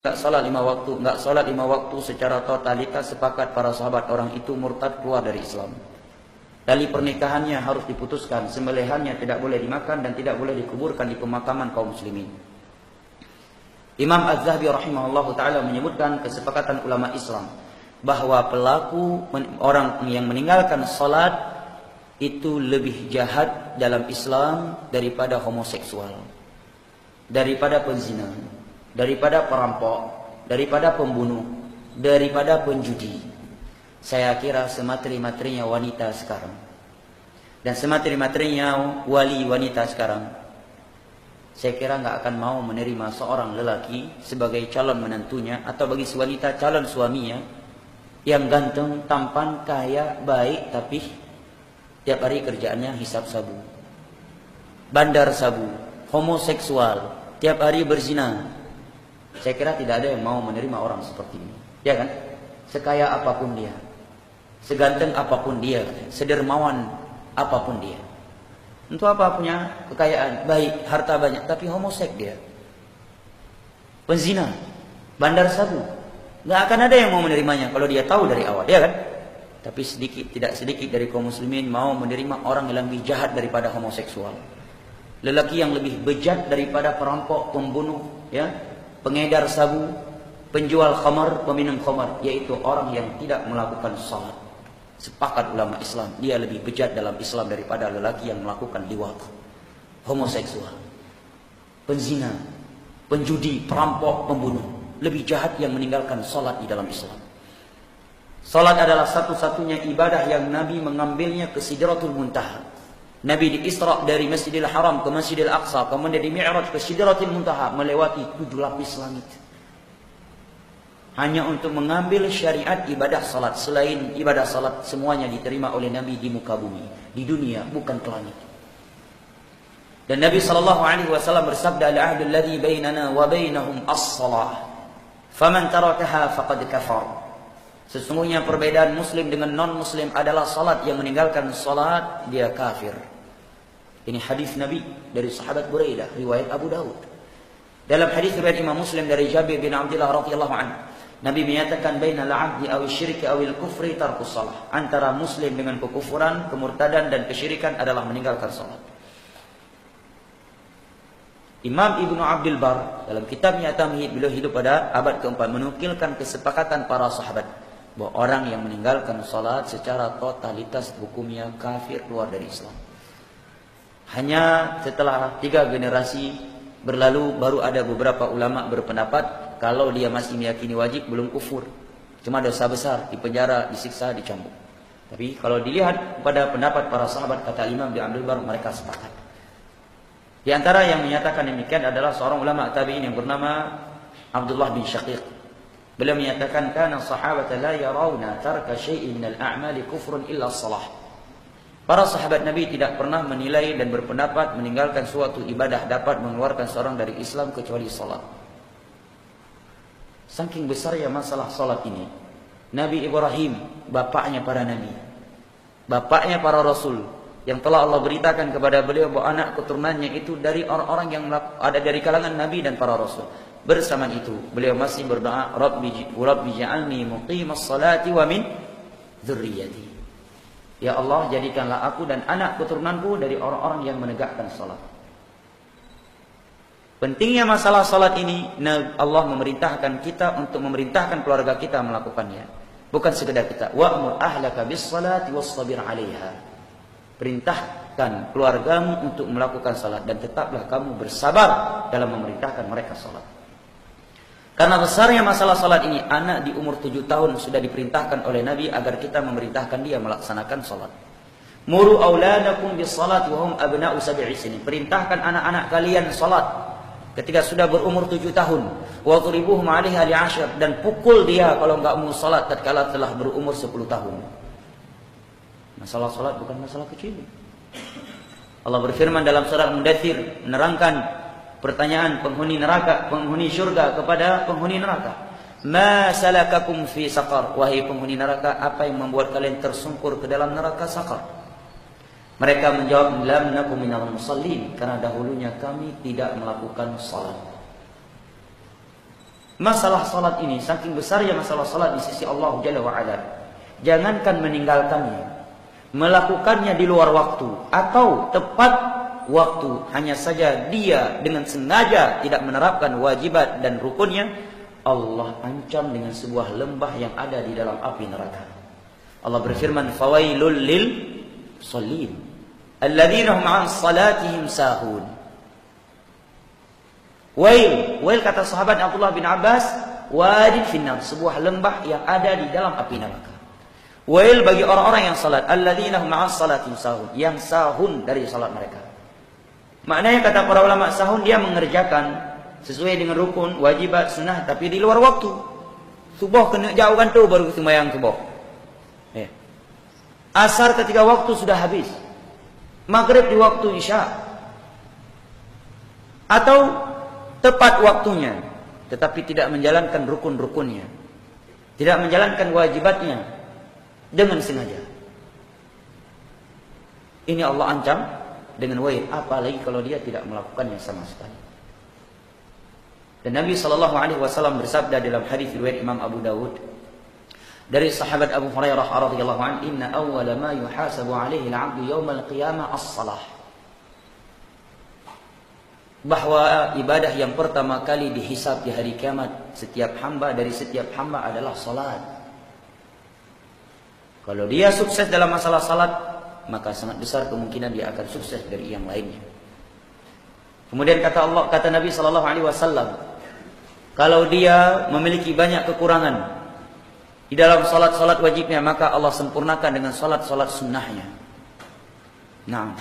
nggak sholat 5 waktu, nggak sholat 5 waktu secara totalitas sepakat para sahabat orang itu murtad keluar dari Islam. Tali pernikahannya harus diputuskan, sembelihannya tidak boleh dimakan dan tidak boleh dikuburkan di pemakaman kaum muslimin. Imam Az-Zahabi rahimahullah ta'ala menyebutkan kesepakatan ulama Islam bahwa pelaku orang yang meninggalkan sholat itu lebih jahat dalam Islam daripada homoseksual, daripada penzina, daripada perampok, daripada pembunuh, daripada penjudi. Saya kira semateri-materinya wanita sekarang dan semateri-materinya wali wanita sekarang, saya kira nggak akan mau menerima seorang lelaki sebagai calon menantunya, atau bagi wanita calon suaminya yang ganteng, tampan, kaya, baik, tapi tiap hari kerjaannya hisap sabu, bandar sabu, homoseksual, tiap hari berzina. Saya kira tidak ada yang mau menerima orang seperti ini, ya kan? Sekaya apapun dia, seganteng apapun dia, sedermawan apapun dia, untuk apa punya kekayaan, baik, harta banyak, tapi homosek dia, penzina, bandar sabu, nggak akan ada yang mau menerimanya kalau dia tahu dari awal, ya kan? Tapi tidak sedikit dari kaum muslimin mau menerima orang yang lebih jahat daripada homoseksual, lelaki yang lebih bejat daripada perampok, pembunuh, ya, pengedar sabu, penjual khamar, peminum khamar, yaitu orang yang tidak melakukan salat. Sepakat ulama Islam, dia lebih bejat dalam Islam daripada lelaki yang melakukan liwat, homoseksual, penzina, penjudi, perampok, pembunuh. Lebih jahat yang meninggalkan salat di dalam Islam. Salat adalah satu-satunya ibadah yang Nabi mengambilnya ke Sidratul Muntaha. Nabi di Isra dari Masjidil Haram ke Masjidil Aqsa, kemudian di Mi'raj ke Sidratul Muntaha, melewati 7 lapis langit, hanya untuk mengambil syariat ibadah salat. Selain ibadah salat, semuanya diterima oleh Nabi di muka bumi, di dunia, bukan ke langit. Dan Nabi SAW bersabda, al-ahdul ladzi bainana wa bainahum as-salah, faman tarakaha faqad kafar. Sesungguhnya perbedaan muslim dengan non-muslim adalah salat. Yang meninggalkan salat, dia kafir. Ini hadis Nabi dari sahabat Buraidah, riwayat Abu Daud. Dalam hadis riwayat Imam Muslim dari Jabir bin Abdullah radhiyallahu anhu, Nabi menyatakan bainal 'abdi aw syirki aw al-kufri tarkus shalah. Antara muslim dengan kekufuran, kemurtadan dan kesyirikan adalah meninggalkan salat. Imam Ibnu Abdul Bar dalam kitabnya Tamhid, beliau hidup pada abad keempat, menukilkan kesepakatan para sahabat bahwa orang yang meninggalkan salat secara totalitas hukumnya kafir, keluar dari Islam. Hanya setelah 3 generasi berlalu baru ada beberapa ulama berpendapat kalau dia masih meyakini wajib, belum kufur, cuma dosa besar, dipenjara, disiksa, dicambuk. Tapi kalau dilihat pada pendapat para sahabat, kata Imam bin Abdul Bar, mereka sepakat. Di antara yang menyatakan demikian adalah seorang ulama tabi'in yang bernama Abdullah bin Syaqiq. Beliau menyatakan, kana sahabata la yarawna tarka syai'in minal a'mali kufrun illa shalah. Para sahabat Nabi tidak pernah menilai dan berpendapat meninggalkan suatu ibadah dapat mengeluarkan seorang dari Islam kecuali salat. Saking besarnya masalah salat ini, Nabi Ibrahim, bapaknya para nabi, bapaknya para rasul, yang telah Allah beritakan kepada beliau bahwa anak keturunannya itu dari orang-orang yang ada dari kalangan nabi dan para rasul. Bersama itu, beliau masih berdoa, Rabbi ja'alni muqimas salati wa min dzurriyyati. Ya Allah, jadikanlah aku dan anak keturunanku dari orang-orang yang menegakkan salat. Pentingnya masalah salat ini, Allah memerintahkan kita untuk memerintahkan keluarga kita melakukannya. Bukan sekedar kita, wa'mur ahlaka bis salati wastabir 'alaiha. Perintahkan keluargamu untuk melakukan salat dan tetaplah kamu bersabar dalam memerintahkan mereka salat. Karena besarnya masalah salat ini, anak di umur 7 tahun sudah diperintahkan oleh Nabi agar kita memerintahkan dia melaksanakan salat. Muru auladakum bis salati wa hum abna'u 7 sinin. Perintahkan anak-anak kalian salat ketika sudah berumur 7 tahun. Wa dhribuhum 'alaiha li'ashar, dan pukul dia kalau enggak mau salat tatkala telah berumur 10 tahun. Masalah salat bukan masalah kecil. Allah berfirman dalam surah Al-Mudaththir menerangkan pertanyaan penghuni neraka, penghuni syurga kepada penghuni neraka. Ma salakakum fi saqar? Wahai penghuni neraka, apa yang membuat kalian tersungkur ke dalam neraka saqar? Mereka menjawab, lam nakum minal musallin, karena dahulunya kami tidak melakukan salat. Masalah salat ini saking besarnya masalah salat di sisi Allah Jalla wa Ala. Jangankan meninggalkannya, melakukannya di luar waktu atau tepat waktu, hanya saja dia dengan sengaja tidak menerapkan wajibat dan rukunnya, Allah ancam dengan sebuah lembah yang ada di dalam api neraka. Allah berfirman, "Fawailul lil shallin alladzina hum 'an salatihim sahun." Wail kata sahabat Abdullah bin Abbas, wadin finnar, sebuah lembah yang ada di dalam api neraka. Wail bagi orang-orang yang salat, alladzina hum 'an salatihim sahun, yang sahun dari salat mereka. Maknanya kata para ulama, sahun dia mengerjakan sesuai dengan rukun, wajibat, sunnah, tapi di luar waktu. Subuh kena jauhkan tu baru sembahyang subuh. Asar ketika waktu sudah habis. Maghrib di waktu isya. Atau tepat waktunya, tetapi tidak menjalankan rukun-rukunnya, tidak menjalankan wajibatnya dengan sengaja. Ini Allah ancam dengan wail, apalagi kalau dia tidak melakukannya sama sekali. Dan Nabi SAW bersabda dalam hadis riwayat Imam Abu Dawud dari sahabat Abu Hurairah radhiyallahu anhu, "Inna awwala ma yuhasabu 'alaihi al-'abdu yawmal qiyamah as-shalah." Bahwa ibadah yang pertama kali dihisab di hari kiamat setiap hamba adalah salat. Kalau dia sukses dalam masalah salat, maka sangat besar kemungkinan dia akan sukses dari yang lainnya. Kemudian kata Nabi sallallahu alaihi wasallam, kalau dia memiliki banyak kekurangan di dalam salat wajibnya, maka Allah sempurnakan dengan salat sunnahnya. Nah,